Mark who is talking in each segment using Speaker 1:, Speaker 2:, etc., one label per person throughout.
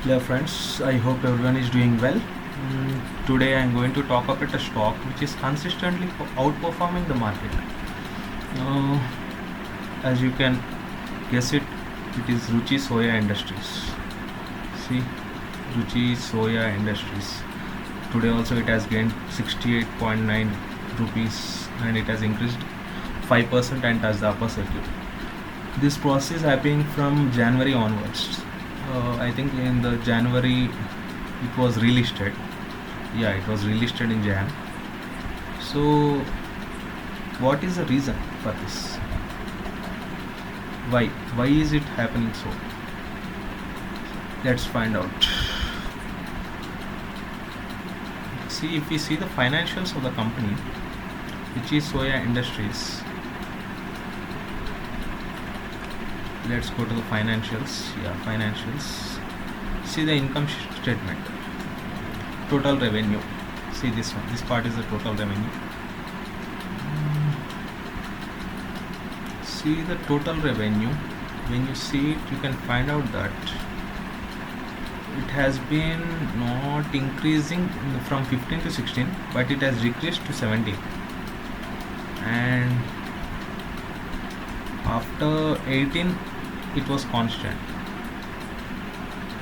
Speaker 1: Yeah, friends, I hope everyone is doing well. Today I am going to talk about a stock which is consistently outperforming the market. Uh, as you can guess it is Ruchi Soya Industries. See, Ruchi Soya Industries. Today also it has gained 68.9 rupees and it has increased 5% and touched the upper circuit. This process happening from January onwards. I think in the January it was relisted. Yeah, it was relisted in Jan. So what is the reason for this? Why is it happening so? Let's find out. See, if we see the financials of the company, which is Soya Industries. Let's go to the financials. Yeah, financials. See the income statement. Total revenue. See this one. This part is the total revenue. See the total revenue. When you see it, you can find out that it has been not increasing from 15 to 16, but it has decreased to 17. And after 18, it was constant.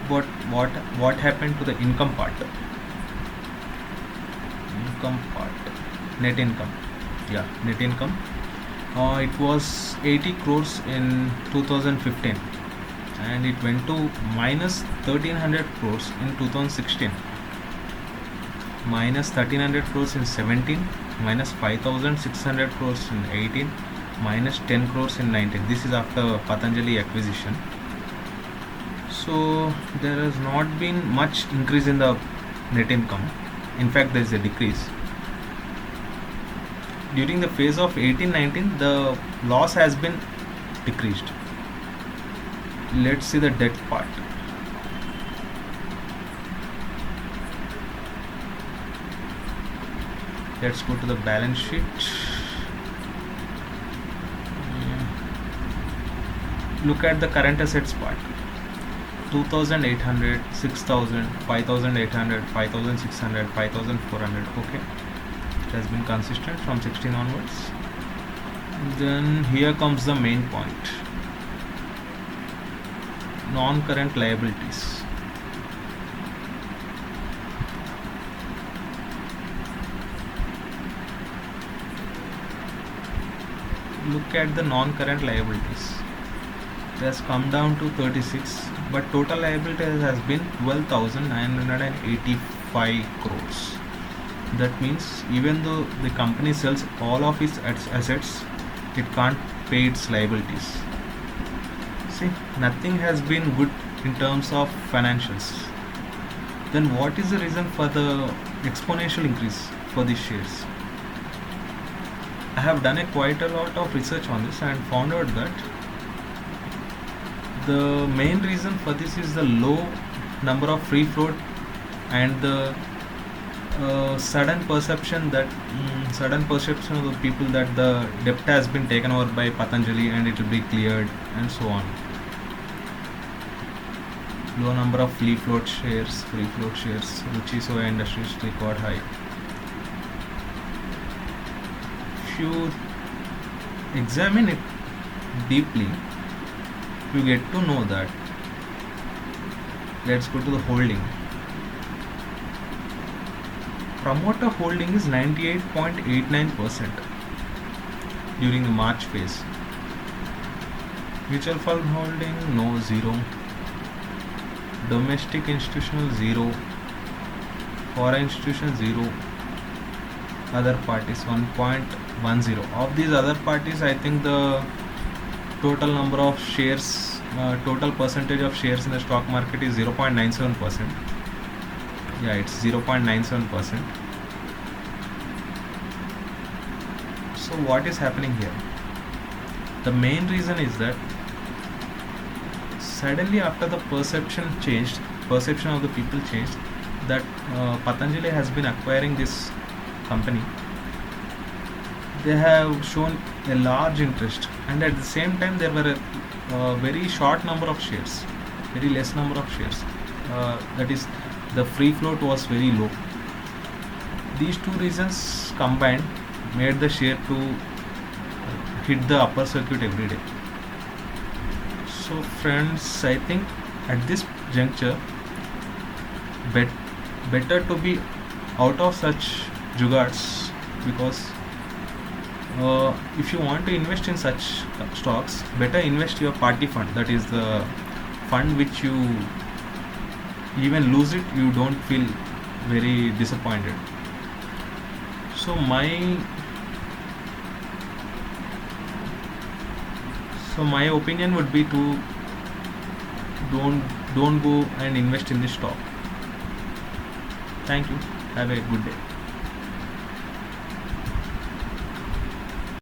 Speaker 1: But what happened to the income part? Net income. Yeah, net income. It was 80 crores in 2015 and it went to minus 1300 crores in 2016, minus 1300 crores in 17, minus 5600 crores in 18, minus 10 crores in 19. This is after Patanjali acquisition. So there has not been much increase in the net income. In fact, there is a decrease. During the phase of 18-19, the loss has been decreased. Let's see the debt part. Let's go to the balance sheet. Look at the current assets part. 2800, 6000, 5800, 5600, 5400. Okay, it has been consistent from 16 onwards. Then here comes the main point. Non-current liabilities. Look at the non-current liabilities. It has come down to 36, but total liability has been 12,985 crores. That means even though the company sells all of its assets, it can't pay its liabilities. See, nothing has been good in terms of financials. Then what is the reason for the exponential increase for these shares? I have done quite a lot of research on this and found out that the main reason for this is the low number of free float and the sudden perception of the people that the debt has been taken over by Patanjali and it will be cleared and so on. Low number of free float shares, Ruchi Soya Industries record high. If you examine it deeply, you get to know that. Let's go to the holding. Promoter holding is 98.89% during the March phase. Mutual fund holding, no, 0. Domestic institutional, 0. Foreign institution, 0. Other parties, 1.10. Of these other parties, I think the total number of shares, total percentage of shares in the stock market is 0.97%. Yeah, it's 0.97%. So what is happening here? The main reason is that suddenly after the perception of the people changed, that Patanjali has been acquiring this company. They have shown a large interest, and at the same time there were a very short number of shares, very less number of shares. that is, the free float was very low. These two reasons combined made the share to hit the upper circuit every day. So friends, I think at this juncture, better to be out of such jugaads, because if you want to invest in such stocks, better invest your party fund. That is the fund which you even lose it, you don't feel very disappointed. So my opinion would be to don't go and invest in this stock. Thank you. Have a good day.